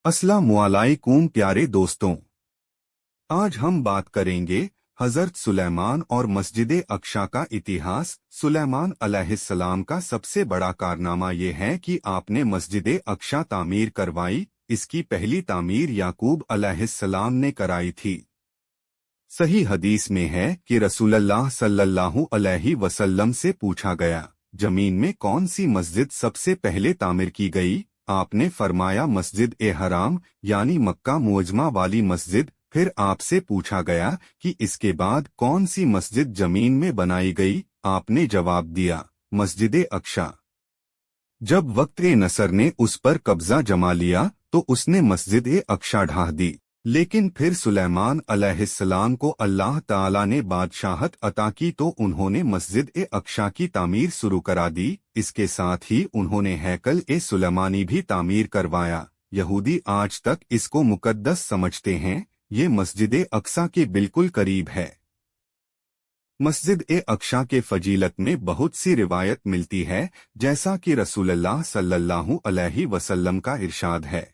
अस्सलामुअलैकुम प्यारे दोस्तों, आज हम बात करेंगे हजरत सुलेमान और मस्जिद अक्शा का इतिहास। सुलेमान अलैहिस्सलाम का सबसे बड़ा कारनामा ये है कि आपने मस्जिद अक्शा तामीर करवाई। इसकी पहली तामीर याकूब अलैहिस्सलाम ने कराई थी। सही हदीस में है कि रसूलुल्लाह सल्लल्लाहु अलैहि वसल्लम से पूछा गया, जमीन में कौन सी मस्जिद सबसे पहले तामीर की गई? आपने फरमाया मस्जिद ए हराम यानी मक्का मुअज्जमा वाली मस्जिद। फिर आपसे पूछा गया कि इसके बाद कौन सी मस्जिद जमीन में बनाई गई? आपने जवाब दिया मस्जिद अक्शा। जब वक्त नसर ने उस पर कब्जा जमा लिया तो उसने मस्जिद अक्शा ढाह दी। लेकिन फिर सुलेमान अलैहिस्सलाम को अल्लाह ताला ने बादशाहत अता की तो उन्होंने मस्जिद अक्शा की तामीर शुरू करा दी। इसके साथ ही उन्होंने हैकल सुलेमानी भी तामीर करवाया। यहूदी आज तक इसको मुकद्दस समझते हैं। ये मस्जिद अक्शा के बिल्कुल करीब है। मस्जिद अक्शा के फजीलत में बहुत सी रिवायत मिलती है, जैसा कि रसूलुल्लाह सल्लल्लाहु अलैहि वसल्लम का इरशाद है,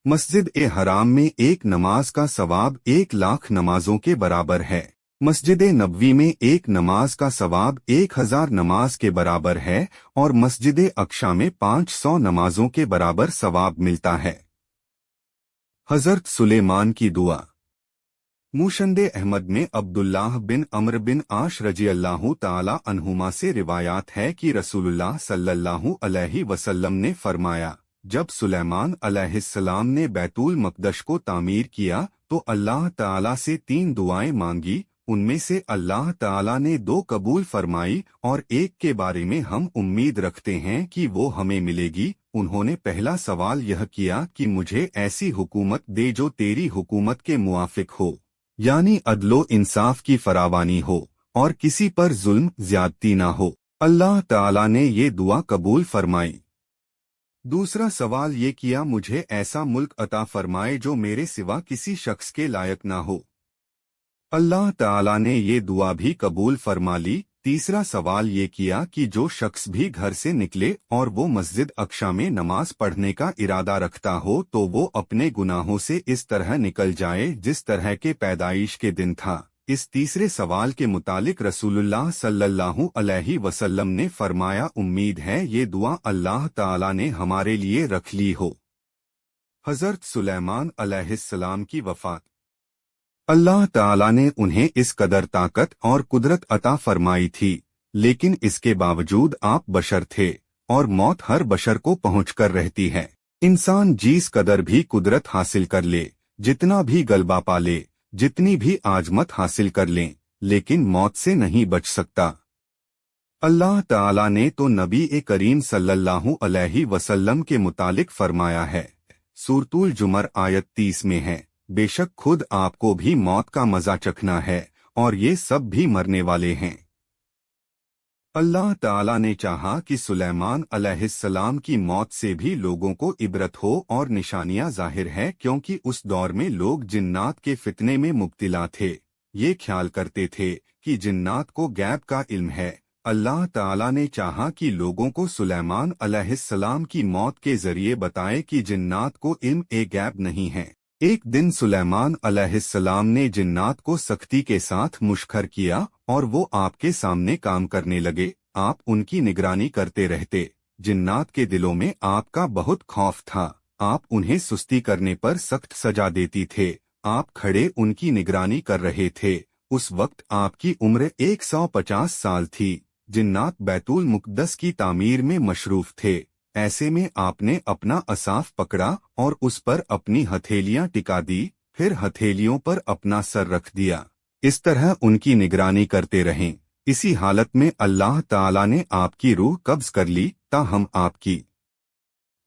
मस्जिद हराम में एक नमाज का सवाब 1,00,000 नमाजों के बराबर है। मस्जिद नबवी में एक नमाज का सवाब 1,000 नमाज के बराबर है और मस्जिद अक्शा में 500 नमाजों के बराबर सवाब मिलता है। हजरत सुलेमान की दुआ। मुशंदे अहमद में अब्दुल्लाह बिन अम्र बिन आश रज़ियल्लाहु ताला अन्हुमा से रिवायात है कि रसूलुल्लाह सल्लल्लाहु अलैहि वसल्लम ने फरमाया, जब सुलेमान अलैहिस्सलाम ने बैतुल मक़दस को तामीर किया तो अल्लाह ताला से 3 दुआएं मांगी। उनमें से अल्लाह ताला ने 2 कबूल फरमाई और एक के बारे में हम उम्मीद रखते हैं कि वो हमें मिलेगी। उन्होंने पहला सवाल यह किया कि मुझे ऐसी हुकूमत दे जो तेरी हुकूमत के मुआफिक हो, यानी अदलो इंसाफ की फरावानी हो और किसी पर जुल्म ज्यादती ना हो। अल्लाह ताला ने ये दुआ कबूल फरमाई। दूसरा सवाल ये किया, मुझे ऐसा मुल्क अता फरमाए जो मेरे सिवा किसी शख्स के लायक ना हो। अल्लाह ताला ने ये दुआ भी कबूल फरमा ली। तीसरा सवाल ये किया कि जो शख्स भी घर से निकले और वो मस्जिद अक्शा में नमाज पढ़ने का इरादा रखता हो तो वो अपने गुनाहों से इस तरह निकल जाए जिस तरह के पैदाइश के दिन था। इस तीसरे सवाल के मुतालिक रसूलुल्लाह सल्लल्लाहु अलैहि वसल्लम ने फरमाया, उम्मीद है ये दुआ अल्लाह ताला ने हमारे लिए रख ली हो। हजरत सुलेमान अलैहिस्सलाम की वफात। अल्लाह ताला ने उन्हें इस कदर ताकत और कुदरत अता फरमाई थी, लेकिन इसके बावजूद आप बशर थे और मौत हर बशर को पहुंचकर रहती है। इंसान जिस कदर भी कुदरत हासिल कर ले, जितना भी गलबा पा ले, जितनी भी आजमत हासिल कर लें, लेकिन मौत से नहीं बच सकता। अल्लाह ताला ने तो नबी करीम सल्लल्लाहु अलैहि वसल्लम के मुतालिक फरमाया है, सूरतुल जुमर आयत 30 में है, बेशक खुद आपको भी मौत का मजा चखना है और ये सब भी मरने वाले हैं। अल्लाह ताला ने चाहा कि सुलेमान अलैहिस्सलाम की मौत से भी लोगों को इबरत हो और निशानियां जाहिर है, क्योंकि उस दौर में लोग जिन्नात के फितने में मुब्तिला थे। ये ख्याल करते थे कि जिन्नात को गैब का इल्म है। अल्लाह ताला ने चाहा कि लोगों को सुलेमान अलैहिस्सलाम की मौत के जरिए बताए कि जिन्नात को इल्म गैब नहीं है। एक दिन सुलेमान अलैहिस्सलाम ने जिन्नात को सख्ती के साथ मुश्खर किया और वो आपके सामने काम करने लगे। आप उनकी निगरानी करते रहते। जिन्नात के दिलों में आपका बहुत खौफ था। आप उन्हें सुस्ती करने पर सख्त सजा देती थे। आप खड़े उनकी निगरानी कर रहे थे। उस वक्त आपकी उम्र 150 साल थी। जिन्नात बैतुल मुक़द्दस की तामीर में मशरूफ थे। ऐसे में आपने अपना असाफ पकड़ा और उस पर अपनी हथेलियां टिका दी, फिर हथेलियों पर अपना सर रख दिया। इस तरह उनकी निगरानी करते रहें। इसी हालत में अल्लाह ताला ने आपकी रूह कब्ज कर ली, ताहम आपकी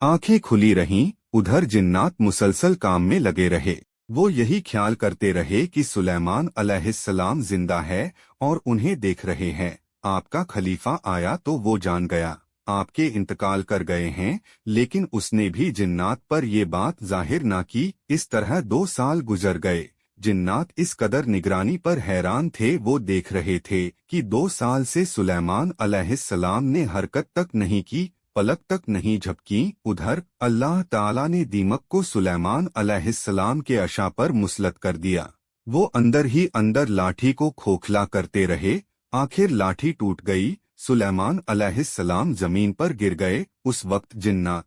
आंखें खुली रहीं। उधर जिन्नात मुसलसल काम में लगे रहे। वो यही ख्याल करते रहे कि सुलेमान अलैहिस्सलाम जिंदा है और उन्हें देख रहे हैं। आपका खलीफा आया तो वो जान गया आपके इंतकाल कर गए हैं, लेकिन उसने भी जिन्नात पर ये बात जाहिर ना की। इस तरह 2 साल गुजर गए। जिन्नात इस कदर निगरानी पर हैरान थे। वो देख रहे थे कि 2 साल से सुलेमान अलैहिस्सलाम ने हरकत तक नहीं की। पलक तक नहीं झपकी। उधर अल्लाह ताला ने दीमक को सुलेमान अलैहिस्सलाम के अशा पर मुसलत कर दिया। वो अंदर ही अंदर लाठी को खोखला करते रहे। आखिर लाठी टूट गई। सुलेमान अलैहिस्सलाम जमीन पर गिर गए। उस वक्त जिन्नात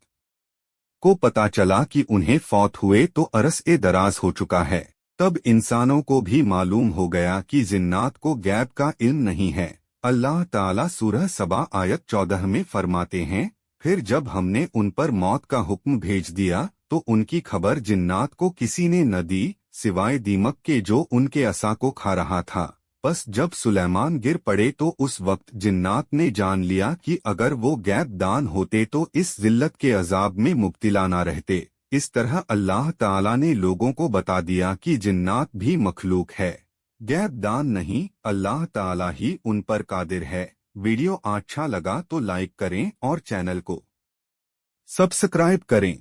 को पता चला कि उन्हें फौत हुए तो अरसे दराज हो चुका है। तब इंसानों को भी मालूम हो गया कि जिन्नात को गैब का इल्म नहीं है। अल्लाह ताला सूरह सबा आयत 14 में फरमाते हैं, फिर जब हमने उन पर मौत का हुक्म भेज दिया तो उनकी खबर जिन्नात को किसी ने न दी सिवाय दीमक के जो उनके असा को खा रहा था। बस जब सुलेमान गिर पड़े तो उस वक्त जिन्नात ने जान लिया कि अगर वो गैब दान होते तो इस जिल्लत के अजाब में मुब्तिला ना रहते। इस तरह अल्लाह ताला ने लोगों को बता दिया कि जिन्नात भी मखलूक है, गैब दान नहीं। अल्लाह ताला ही उन पर कादिर है। वीडियो अच्छा लगा तो लाइक करें और चैनल को सब्सक्राइब करें।